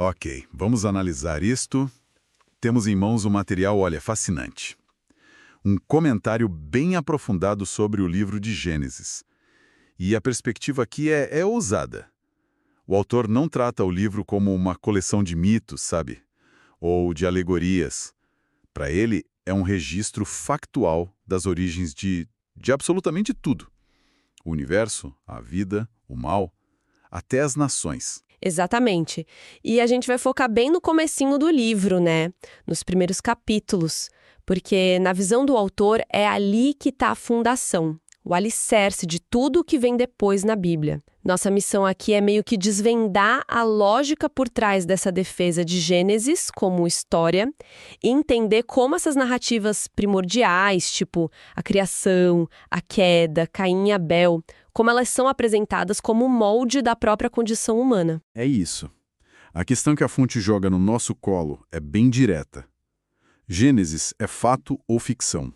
Ok, vamos analisar isto. Temos em mãos um material, olha, fascinante. Um comentário bem aprofundado sobre o livro de Gênesis. E a perspectiva aqui é ousada. O autor não trata o livro como uma coleção de mitos, sabe? Ou de alegorias. Para ele, é um registro factual das origens de absolutamente tudo. O universo, a vida, o mal, até as nações. Exatamente. E a gente vai focar bem no comecinho do livro, né? Nos primeiros capítulos. Porque, na visão do autor, é ali que está a fundação, o alicerce de tudo que vem depois na Bíblia. Nossa missão aqui é meio que desvendar a lógica por trás dessa defesa de Gênesis como história e entender como essas narrativas primordiais, tipo a criação, a queda, Caim e Abel, como elas são apresentadas como molde da própria condição humana. É isso. A questão que a fonte joga no nosso colo é bem direta. Gênesis é fato ou ficção?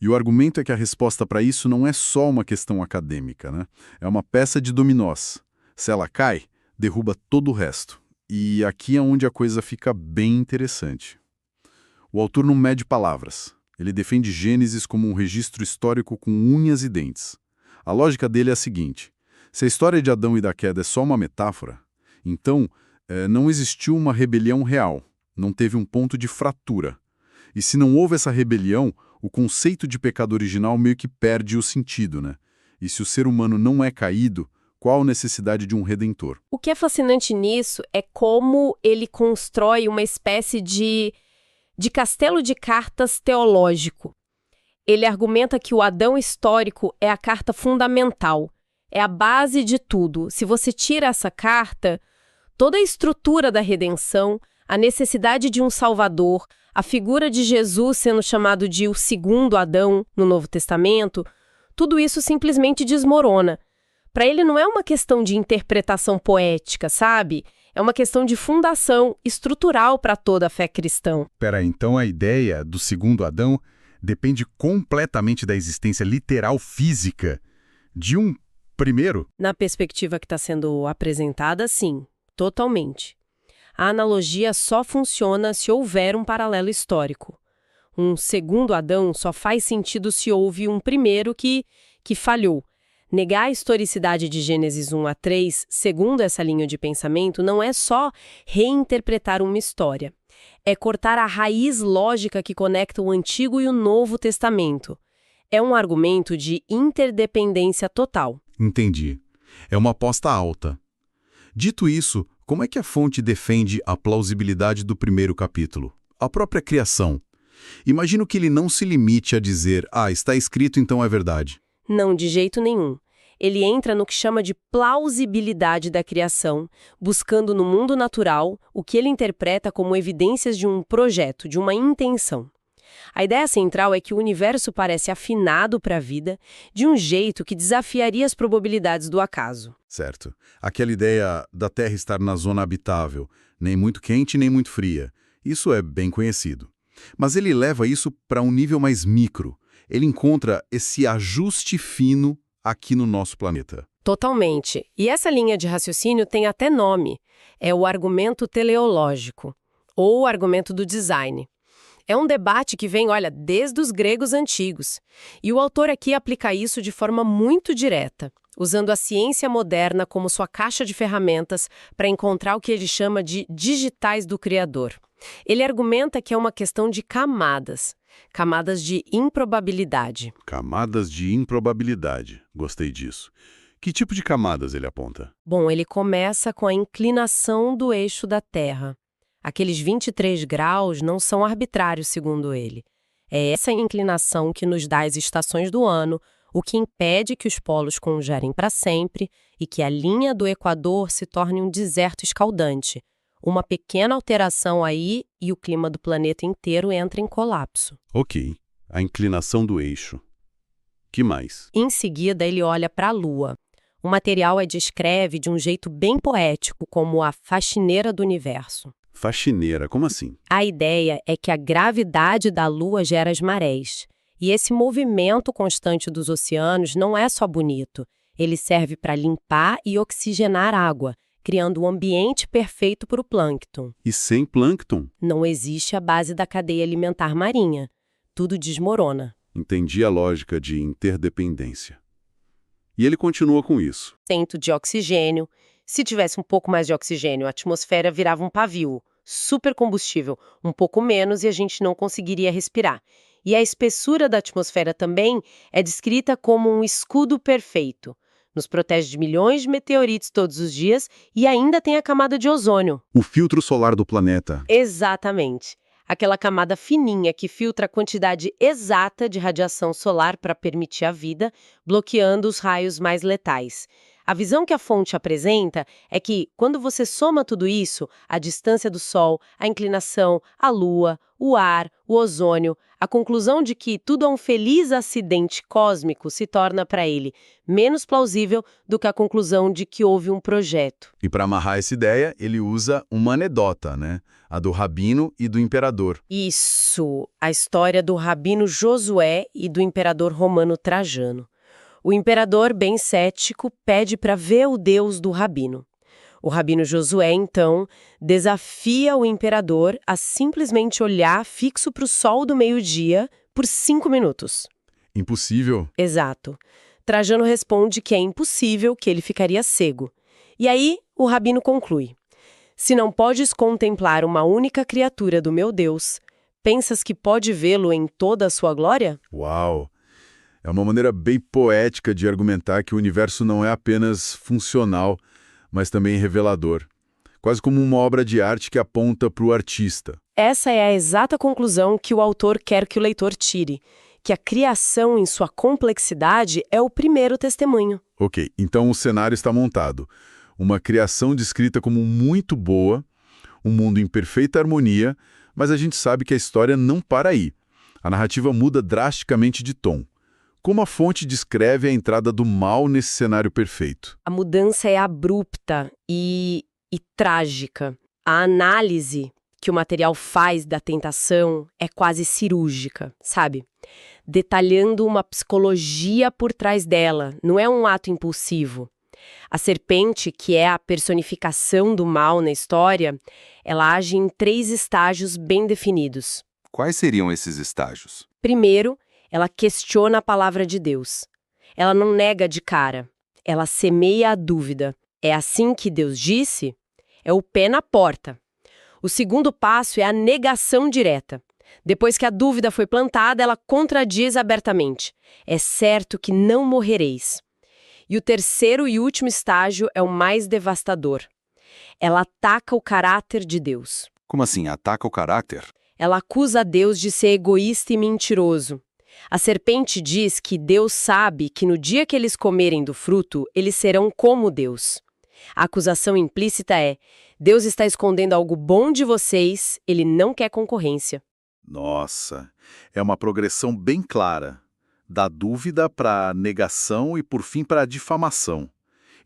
E o argumento é que a resposta para isso não é só uma questão acadêmica, né? É uma peça de dominós. Se ela cai, derruba todo o resto. E aqui é onde a coisa fica bem interessante. O autor não mede palavras. Ele defende Gênesis como um registro histórico com unhas e dentes. A lógica dele é a seguinte: se a história de Adão e da queda é só uma metáfora, então não existiu uma rebelião real, não teve um ponto de fratura. E se não houve essa rebelião, o conceito de pecado original meio que perde o sentido, né? E se o ser humano não é caído, qual a necessidade de um redentor? O que é fascinante nisso é como ele constrói uma espécie de castelo de cartas teológico. Ele argumenta que o Adão histórico é a carta fundamental, é a base de tudo. Se você tira essa carta, toda a estrutura da redenção, a necessidade de um Salvador, a figura de Jesus sendo chamado de o segundo Adão no Novo Testamento, tudo isso simplesmente desmorona. Para ele não é uma questão de interpretação poética, sabe? É uma questão de fundação estrutural para toda a fé cristã. Peraí, então a ideia do segundo Adão depende completamente da existência literal física de um primeiro? Na perspectiva que está sendo apresentada, sim, totalmente. A analogia só funciona se houver um paralelo histórico. Um segundo Adão só faz sentido se houve um primeiro que falhou. Negar a historicidade de Gênesis 1 a 3, segundo essa linha de pensamento, não é só reinterpretar uma história. É cortar a raiz lógica que conecta o Antigo e o Novo Testamento. É um argumento de interdependência total. Entendi. É uma aposta alta. Dito isso, como é que a fonte defende a plausibilidade do primeiro capítulo? A própria criação. Imagino que ele não se limite a dizer, está escrito, então é verdade. Não, de jeito nenhum. Ele entra no que chama de plausibilidade da criação, buscando no mundo natural o que ele interpreta como evidências de um projeto, de uma intenção. A ideia central é que o universo parece afinado para a vida de um jeito que desafiaria as probabilidades do acaso. Certo. Aquela ideia da Terra estar na zona habitável, nem muito quente nem muito fria. Isso é bem conhecido. Mas ele leva isso para um nível mais micro. Ele encontra esse ajuste fino aqui no nosso planeta. Totalmente. E essa linha de raciocínio tem até nome. É o argumento teleológico, ou o argumento do design. É um debate que vem, desde os gregos antigos. E o autor aqui aplica isso de forma muito direta, usando a ciência moderna como sua caixa de ferramentas para encontrar o que ele chama de digitais do Criador. Ele argumenta que é uma questão de camadas de improbabilidade. Camadas de improbabilidade. Gostei disso. Que tipo de camadas ele aponta? Bom, ele começa com a inclinação do eixo da Terra. Aqueles 23 graus não são arbitrários, segundo ele. É essa inclinação que nos dá as estações do ano, o que impede que os polos congelem para sempre e que a linha do Equador se torne um deserto escaldante. Uma pequena alteração aí e o clima do planeta inteiro entra em colapso. Ok, a inclinação do eixo. Que mais? Em seguida, ele olha para a Lua. O material a descreve de um jeito bem poético como a faxineira do universo. Faxineira, como assim? A ideia é que a gravidade da Lua gera as marés. E esse movimento constante dos oceanos não é só bonito. Ele serve para limpar e oxigenar água, criando um ambiente perfeito para o plâncton. E sem plâncton? Não existe a base da cadeia alimentar marinha. Tudo desmorona. Entendi a lógica de interdependência. E ele continua com isso. Cento de oxigênio. Se tivesse um pouco mais de oxigênio, a atmosfera virava um pavio, supercombustível, um pouco menos e a gente não conseguiria respirar. E a espessura da atmosfera também é descrita como um escudo perfeito. Nos protege de milhões de meteoritos todos os dias e ainda tem a camada de ozônio. O filtro solar do planeta. Exatamente. Aquela camada fininha que filtra a quantidade exata de radiação solar para permitir a vida, bloqueando os raios mais letais. A visão que a fonte apresenta é que, quando você soma tudo isso, a distância do Sol, a inclinação, a Lua, o ar, o ozônio, a conclusão de que tudo é um feliz acidente cósmico se torna para ele menos plausível do que a conclusão de que houve um projeto. E para amarrar essa ideia, ele usa uma anedota, né? A do Rabino e do Imperador. Isso, a história do Rabino Josué e do Imperador Romano Trajano. O imperador, bem cético, pede para ver o Deus do Rabino. O Rabino Josué, então, desafia o imperador a simplesmente olhar fixo para o sol do meio-dia por 5 minutos. Impossível. Exato. Trajano responde que é impossível, que ele ficaria cego. E aí, o Rabino conclui: se não podes contemplar uma única criatura do meu Deus, pensas que pode vê-lo em toda a sua glória? Uau! É uma maneira bem poética de argumentar que o universo não é apenas funcional, mas também revelador. Quase como uma obra de arte que aponta para o artista. Essa é a exata conclusão que o autor quer que o leitor tire, que a criação em sua complexidade é o primeiro testemunho. Ok, então o cenário está montado. Uma criação descrita como muito boa, um mundo em perfeita harmonia, mas a gente sabe que a história não para aí. A narrativa muda drasticamente de tom. Como a fonte descreve a entrada do mal nesse cenário perfeito? A mudança é abrupta e trágica. A análise que o material faz da tentação é quase cirúrgica, sabe? Detalhando uma psicologia por trás dela, não é um ato impulsivo. A serpente, que é a personificação do mal na história, ela age em 3 estágios bem definidos. Quais seriam esses estágios? Primeiro, ela questiona a palavra de Deus. Ela não nega de cara. Ela semeia a dúvida. É assim que Deus disse? É o pé na porta. O segundo passo é a negação direta. Depois que a dúvida foi plantada, ela contradiz abertamente. É certo que não morrereis. E o terceiro e último estágio é o mais devastador. Ela ataca o caráter de Deus. Como assim, ataca o caráter? Ela acusa Deus de ser egoísta e mentiroso. A serpente diz que Deus sabe que no dia que eles comerem do fruto, eles serão como Deus. A acusação implícita é: Deus está escondendo algo bom de vocês, ele não quer concorrência. Nossa, é uma progressão bem clara. Da dúvida para a negação e, por fim, para a difamação.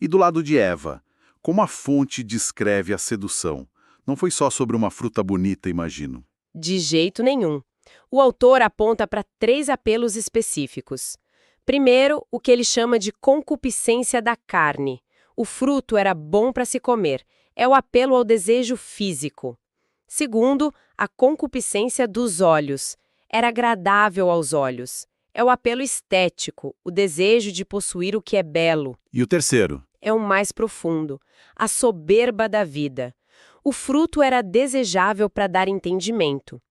E do lado de Eva, como a fonte descreve a sedução? Não foi só sobre uma fruta bonita, imagino. De jeito nenhum. O autor aponta para 3 apelos específicos. Primeiro, o que ele chama de concupiscência da carne. O fruto era bom para se comer. É o apelo ao desejo físico. Segundo, a concupiscência dos olhos. Era agradável aos olhos. É o apelo estético, o desejo de possuir o que é belo. E o terceiro? É o mais profundo, a soberba da vida. O fruto era desejável para dar entendimento.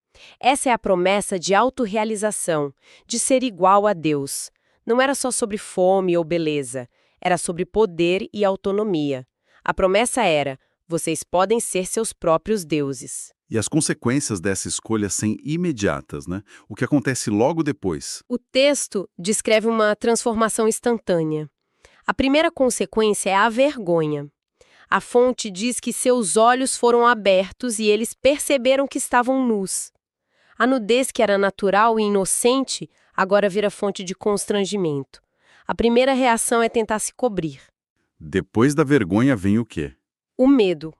Essa é a promessa de autorrealização, de ser igual a Deus. Não era só sobre fome ou beleza, era sobre poder e autonomia. A promessa era: vocês podem ser seus próprios deuses. E as consequências dessa escolha são imediatas, né? O que acontece logo depois? O texto descreve uma transformação instantânea. A primeira consequência é a vergonha. A fonte diz que seus olhos foram abertos e eles perceberam que estavam nus. A nudez que era natural e inocente agora vira fonte de constrangimento. A primeira reação é tentar se cobrir. Depois da vergonha vem o quê? O medo.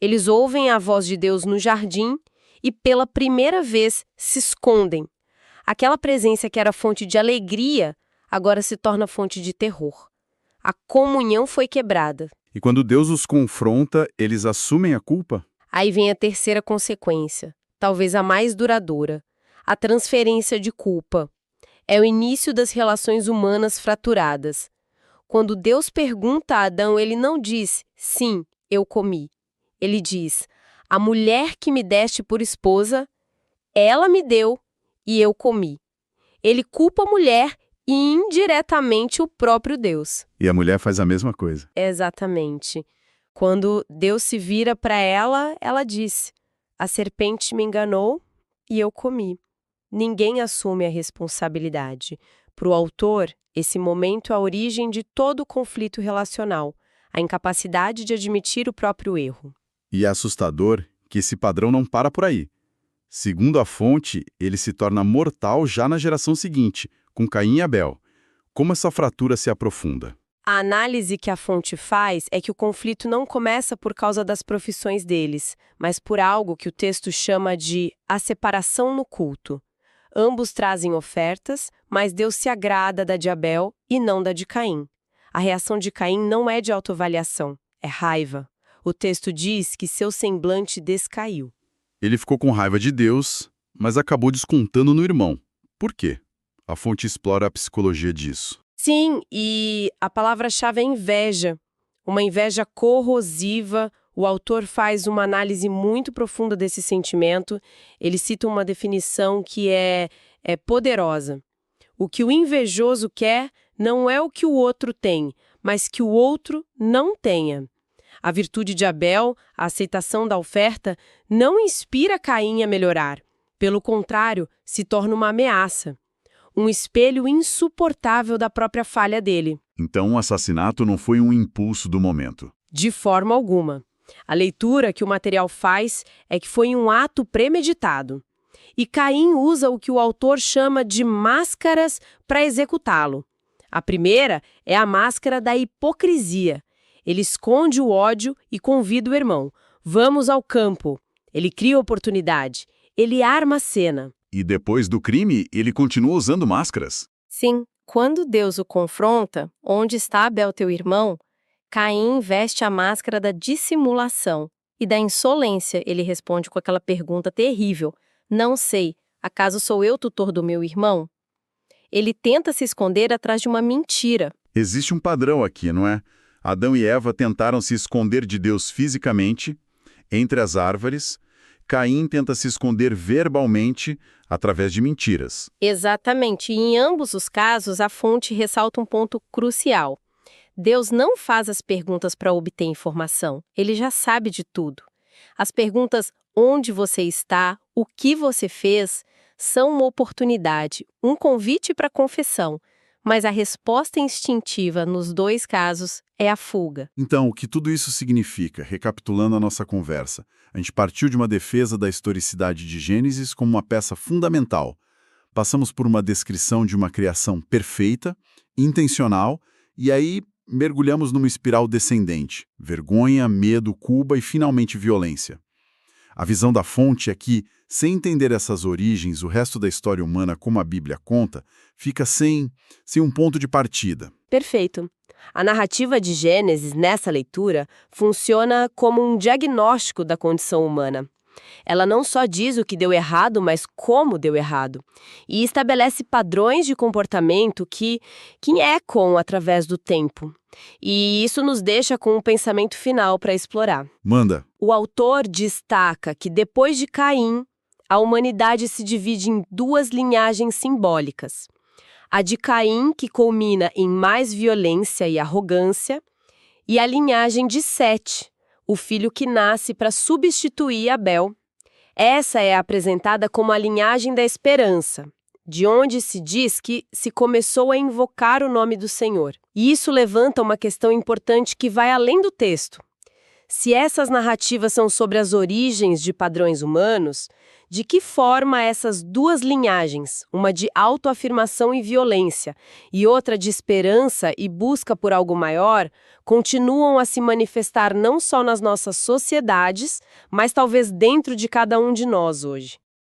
Eles ouvem a voz de Deus no jardim e, pela primeira vez, se escondem. Aquela presença que era fonte de alegria, agora se torna fonte de terror. A comunhão foi quebrada. E quando Deus os confronta, eles assumem a culpa? Aí vem a terceira consequência, talvez a mais duradoura, a transferência de culpa. É o início das relações humanas fraturadas. Quando Deus pergunta a Adão, ele não diz, sim, eu comi. Ele diz, a mulher que me deste por esposa, ela me deu e eu comi. Ele culpa a mulher e indiretamente o próprio Deus. E a mulher faz a mesma coisa. Exatamente. Quando Deus se vira para ela, ela diz, a serpente me enganou e eu comi. Ninguém assume a responsabilidade. Para o autor, esse momento é a origem de todo o conflito relacional, a incapacidade de admitir o próprio erro. E é assustador que esse padrão não para por aí. Segundo a fonte, ele se torna mortal já na geração seguinte, com Caim e Abel. Como essa fratura se aprofunda? A análise que a fonte faz é que o conflito não começa por causa das profissões deles, mas por algo que o texto chama de a separação no culto. Ambos trazem ofertas, mas Deus se agrada da de Abel e não da de Caim. A reação de Caim não é de autoavaliação, é raiva. O texto diz que seu semblante descaiu. Ele ficou com raiva de Deus, mas acabou descontando no irmão. Por quê? A fonte explora a psicologia disso. Sim, e a palavra-chave é inveja. Uma inveja corrosiva. O autor faz uma análise muito profunda desse sentimento. Ele cita uma definição que é poderosa. O que o invejoso quer não é o que o outro tem, mas que o outro não tenha. A virtude de Abel, a aceitação da oferta, não inspira Caim a melhorar. Pelo contrário, se torna uma ameaça. Um espelho insuportável da própria falha dele. Então o assassinato não foi um impulso do momento. De forma alguma. A leitura que o material faz é que foi um ato premeditado. E Caim usa o que o autor chama de máscaras para executá-lo. A primeira é a máscara da hipocrisia. Ele esconde o ódio e convida o irmão. Vamos ao campo. Ele cria oportunidade. Ele arma a cena. E depois do crime, ele continua usando máscaras. Sim, quando Deus o confronta, onde está Abel teu irmão, Caim veste a máscara da dissimulação. E da insolência ele responde com aquela pergunta terrível. Não sei, acaso sou eu tutor do meu irmão? Ele tenta se esconder atrás de uma mentira. Existe um padrão aqui, não é? Adão e Eva tentaram se esconder de Deus fisicamente, entre as árvores. Caim tenta se esconder verbalmente, através de mentiras. Exatamente, e em ambos os casos a fonte ressalta um ponto crucial. Deus não faz as perguntas para obter informação, ele já sabe de tudo. As perguntas onde você está, o que você fez, são uma oportunidade, um convite para confissão, mas a resposta instintiva nos dois casos é a fuga. Então, o que tudo isso significa, recapitulando a nossa conversa? A gente partiu de uma defesa da historicidade de Gênesis como uma peça fundamental. Passamos por uma descrição de uma criação perfeita, intencional, e aí mergulhamos numa espiral descendente. Vergonha, medo, culpa e finalmente violência. A visão da fonte é que, sem entender essas origens, o resto da história humana como a Bíblia conta, fica sem um ponto de partida. Perfeito. A narrativa de Gênesis, nessa leitura, funciona como um diagnóstico da condição humana. Ela não só diz o que deu errado, mas como deu errado. E estabelece padrões de comportamento que ecoam através do tempo. E isso nos deixa com um pensamento final para explorar. Manda. O autor destaca que depois de Caim, a humanidade se divide em duas linhagens simbólicas. A de Caim, que culmina em mais violência e arrogância, e a linhagem de Sete, o filho que nasce para substituir Abel. Essa é apresentada como a linhagem da esperança, de onde se diz que se começou a invocar o nome do Senhor. E isso levanta uma questão importante que vai além do texto. Se essas narrativas são sobre as origens de padrões humanos, de que forma essas duas linhagens, uma de autoafirmação e violência e outra de esperança e busca por algo maior, continuam a se manifestar não só nas nossas sociedades, mas talvez dentro de cada um de nós hoje?